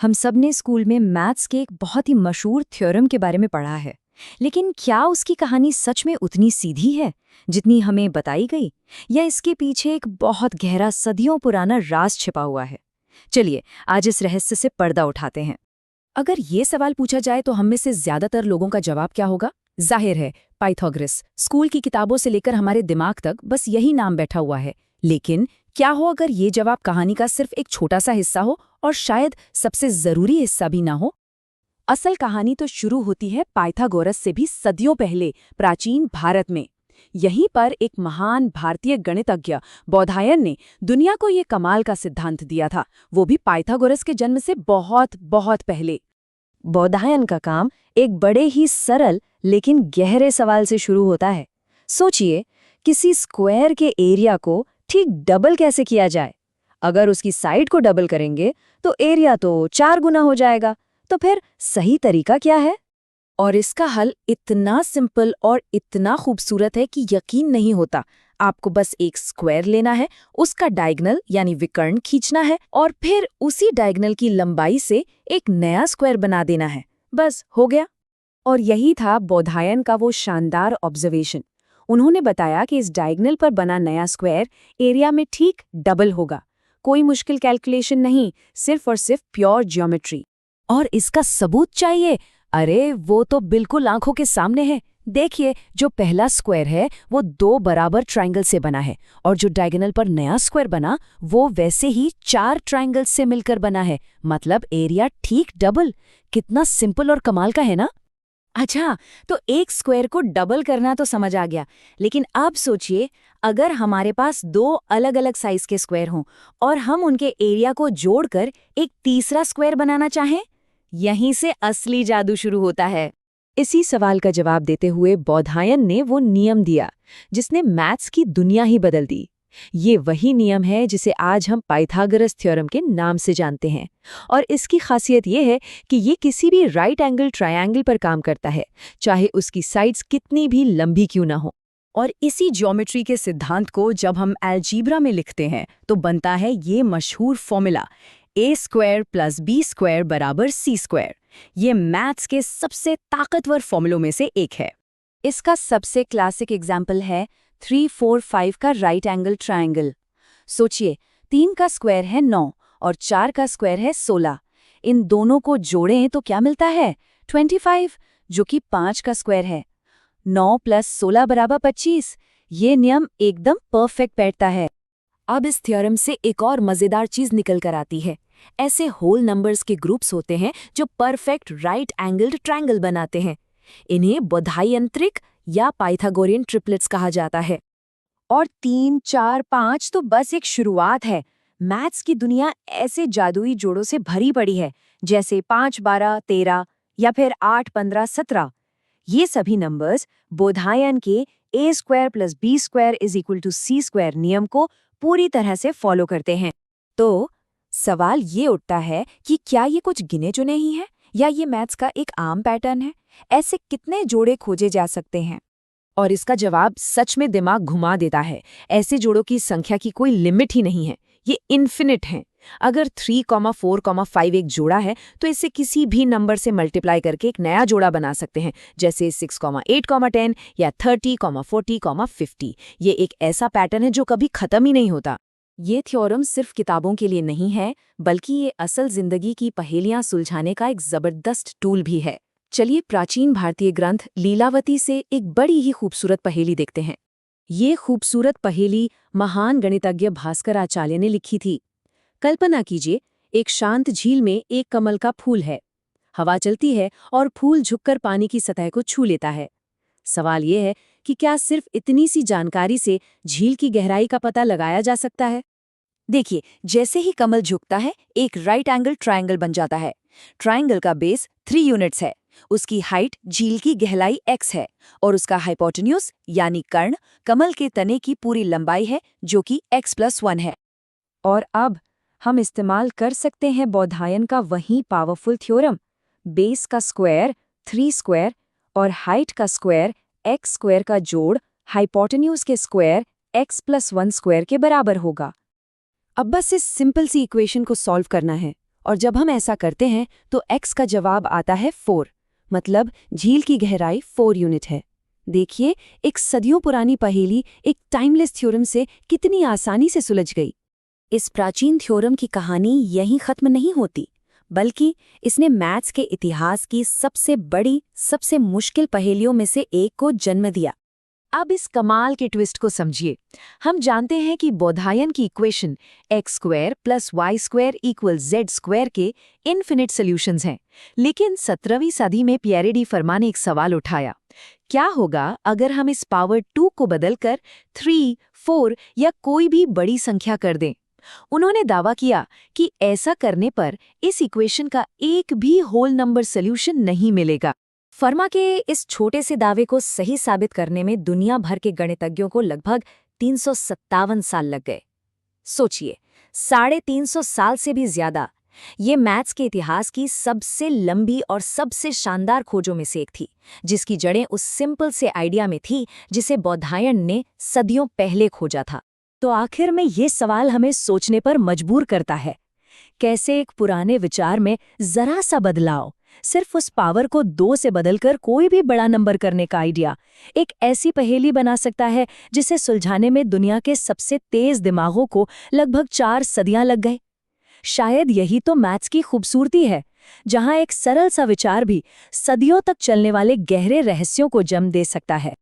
हम सब ने स्कूल में मैथ्स के एक बहुत ही मशहूर थ्योरम के बारे में पढ़ा है, लेकिन क्या उसकी कहानी सच में उतनी सीधी है जितनी हमें बताई गई, या इसके पीछे एक बहुत गहरा सदियों पुराना राज छिपा हुआ है? चलिए आज इस रहस्य से पर्दा उठाते हैं। अगर ये सवाल पूछा जाए तो हम में से ज्यादातर लोगों का जवाब क्या होगा? जाहिर है, पाइथागोरस। स्कूल की किताबों से लेकर हमारे दिमाग तक बस यही नाम बैठा हुआ है। लेकिन क्या हो अगर ये जवाब कहानी का सिर्फ एक छोटा सा हिस्सा हो, और शायद सबसे जरूरी हिस्सा भी ना हो? असल कहानी तो शुरू होती है पाइथागोरस से भी सदियों पहले, प्राचीन भारत में। यहीं पर एक महान भारतीय गणितज्ञ बौधायन ने दुनिया को ये कमाल का सिद्धांत दिया था, वो भी पाइथागोरस के जन्म से बहुत बहुत पहले। बौधायन का काम एक बड़े ही सरल लेकिन गहरे सवाल से शुरू होता है। सोचिए, किसी स्क्वायर के एरिया को ठीक डबल कैसे किया जाए? अगर उसकी साइड को डबल करेंगे तो एरिया तो 4 गुना हो जाएगा। तो फिर सही तरीका क्या है? और इसका हल इतना सिंपल और इतना खूबसूरत है कि यकीन नहीं होता। आपको बस एक स्क्वायर लेना है, उसका डायगोनल यानी विकर्ण खींचना है, और फिर उसी डायगोनल की लंबाई से एक नया स्क्वायर बना देना है। बस हो गया। और यही था बौधायन का वो शानदार ऑब्जर्वेशन। उन्होंने बताया कि इस डायगोनल पर बना नया स्क्वायर एरिया में ठीक डबल होगा। कोई मुश्किल कैलकुलेशन नहीं, सिर्फ और सिर्फ प्योर ज्योमेट्री। और इसका सबूत चाहिए? अरे वो तो बिल्कुल आंखों के सामने है। देखिए, जो पहला स्क्वायर है वो 2 बराबर ट्रायंगल से बना है, और जो डायगोनल पर नया स्क्वायर बना वो वैसे ही 4 ट्रायंगल से मिलकर बना है। मतलब एरिया ठीक डबल। कितना सिंपल और कमाल का है ना? अच्छा, तो एक स्क्वायर को डबल करना तो समझ आ गया, लेकिन अब सोचिए, अगर हमारे पास 2 अलग-अलग साइज के स्क्वायर हों और हम उनके एरिया को जोड़कर एक तीसरा स्क्वायर बनाना चाहें? यहीं से असली जादू शुरू होता है। इसी सवाल का जवाब देते हुए बौधायन ने वो नियम दिया जिसने मैथ्स की दुनिया ही बदल दी। ये वही नियम है जिसे आज हम पाइथागोरस थ्योरम के नाम से जानते हैं। और इसकी खासियत ये है कि ये किसी भी राइट एंगल ट्रायंगल पर काम करता है, चाहे उसकी साइड्स कितनी भी लंबी क्यों ना हो। और इसी ज्योमेट्री के सिद्धांत को जब हम अलजेब्रा में लिखते हैं तो बनता है ये मशहूर फॉर्मूला a² + b² बराबर c²। ये मैथ्स के सबसे ताकतवर फॉर्मूलों में से एक है। इसका सबसे क्लासिक एग्जाम्पल है 3, 4, 5 का राइट एंगल ट्रायंगल। सोचिए, 3 का स्क्वायर है 9 और 4 का स्क्वायर है 16। इन दोनों को जोड़ें तो क्या मिलता है? 25, जो कि 5 का स्क्वायर है। 9 + 16 बराबर 25। ये नियम एकदम परफेक्ट बैठता है। अब इस थ्योरम से एक और मजेदार चीज निकल कर आती है। ऐसे होल नंबर्स के ग्रुप्स होते हैं जो परफेक्ट राइट एंगल्ड ट्रायंगल बनाते हैं। इन्हें बौधायंत्रिक या पाइथागोरियन ट्रिपलेट्स कहा जाता है। और 3, 4, 5 तो बस एक शुरुआत है। मैथ्स की दुनिया ऐसे जादुई जोड़ों से भरी पड़ी है, जैसे 5, 12, 13 या फिर 8, 15, 17। ये सभी नंबर्स बौधायन के a² + b² = c² नियम को पूरी तरह से फॉलो करते हैं। तो सवाल ये उठता है कि क्या ये कुछ गिने चुने ही हैं, या ये मैथ्स का एक आम पैटर्न है? ऐसे कितने जोड़े खोजे जा सकते हैं? और इसका जवाब सच में दिमाग घुमा देता है। ऐसे जोड़ों की संख्या की कोई लिमिट ही नहीं है, ये इन्फिनिट हैं। अगर 3, 4, 5 एक जोड़ा है तो इसे किसी भी नंबर से मल्टीप्लाई करके एक नया जोड़ा बना सकते हैं, जैसे 6, 8, 10 या 30, 40, 50। ये एक ऐसा पैटर्न है जो कभी खत्म ही नहीं होता। ये थ्योरम सिर्फ किताबों के लिए नहीं है, बल्कि ये असल जिंदगी की पहेलियां सुलझाने का एक जबरदस्त टूल भी है। चलिए प्राचीन भारतीय ग्रंथ लीलावती से एक बड़ी ही खूबसूरत पहेली देखते हैं। ये खूबसूरत पहेली महान गणितज्ञ भास्कर आचार्य ने लिखी थी। कल्पना कीजिए, एक शांत झील में एक कमल का फूल है। हवा चलती है और फूल झुककर पानी की सतह को छू लेता है। सवाल ये है कि क्या सिर्फ इतनी सी जानकारी से झील की गहराई का पता लगाया जा सकता है? देखिए, जैसे ही कमल झुकता है, एक राइट एंगल ट्रायंगल बन जाता है। ट्रायंगल का बेस 3 यूनिट्स है, उसकी हाइट झील की गहराई x है, और उसका हाइपोटेन्यूज यानी कर्ण कमल के तने की पूरी लंबाई है, जो कि x+1 है। और अब हम इस्तेमाल कर सकते हैं बौधायन का वही पावरफुल थ्योरम। बेस का स्क्वायर 3² और हाइट का स्क्वायर x² का जोड़ हाइपोटेन्यूज के स्क्वायर x+1² के बराबर होगा। अब बस इस सिंपल सी इक्वेशन को सॉल्व करना है, और जब हम ऐसा करते हैं तो x का जवाब आता है 4, मतलब झील की गहराई 4 यूनिट है। देखिए, एक सदियों पुरानी पहेली एक टाइमलेस थ्योरम से कितनी आसानी से सुलझ गई। इस प्राचीन थ्योरम की कहानी यहीं खत्म नहीं होती, बल्कि इसने मैथ्स के इतिहास की सबसे बड़ी, सबसे मुश्किल पहेलियों में से एक को जन्म दिया। अब इस कमाल के ट्विस्ट को समझिए। हम जानते हैं कि बोधायन की इक्वेशन x² + y² = z² के इन्फिनिट सॉल्यूशंस हैं। लेकिन 17वीं सदी में पिएरे डी फर्मा ने एक सवाल उठाया, क्या होगा अगर हम इस पावर 2 को बदलकर 3, 4 या कोई भी बड़ी संख्या कर दें? उन्होंने दावा किया कि ऐसा करने पर इस इक्वेशन का एक भी होल नंबर सॉल्यूशन नहीं मिलेगा। फर्मा के इस छोटे से दावे को सही साबित करने में दुनिया भर के गणितज्ञों को लगभग 357 साल लग गए। सोचिए, 350 साल से भी ज्यादा। ये मैथ्स के इतिहास की सबसे लंबी और सबसे शानदार खोजों में से एक थी, जिसकी जड़ें उस सिंपल से आइडिया में थी जिसे बोधायन ने सदियों पहले खोजा था। तो आखिर में ये सवाल हमें सोचने पर मजबूर करता है, कैसे एक पुराने विचार में जरा सा बदलाव, सिर्फ उस पावर को 2 से बदलकर कोई भी बड़ा नंबर करने का आइडिया एक ऐसी पहेली बना सकता है जिसे सुलझाने में दुनिया के सबसे तेज दिमागों को लगभग 4 सदियां लग गए। शायद यही तो मैथ्स की खूबसूरती है, जहां एक सरल सा विचार भी सदियों तक चलने वाले गहरे रहस्यों को जन्म दे सकता है।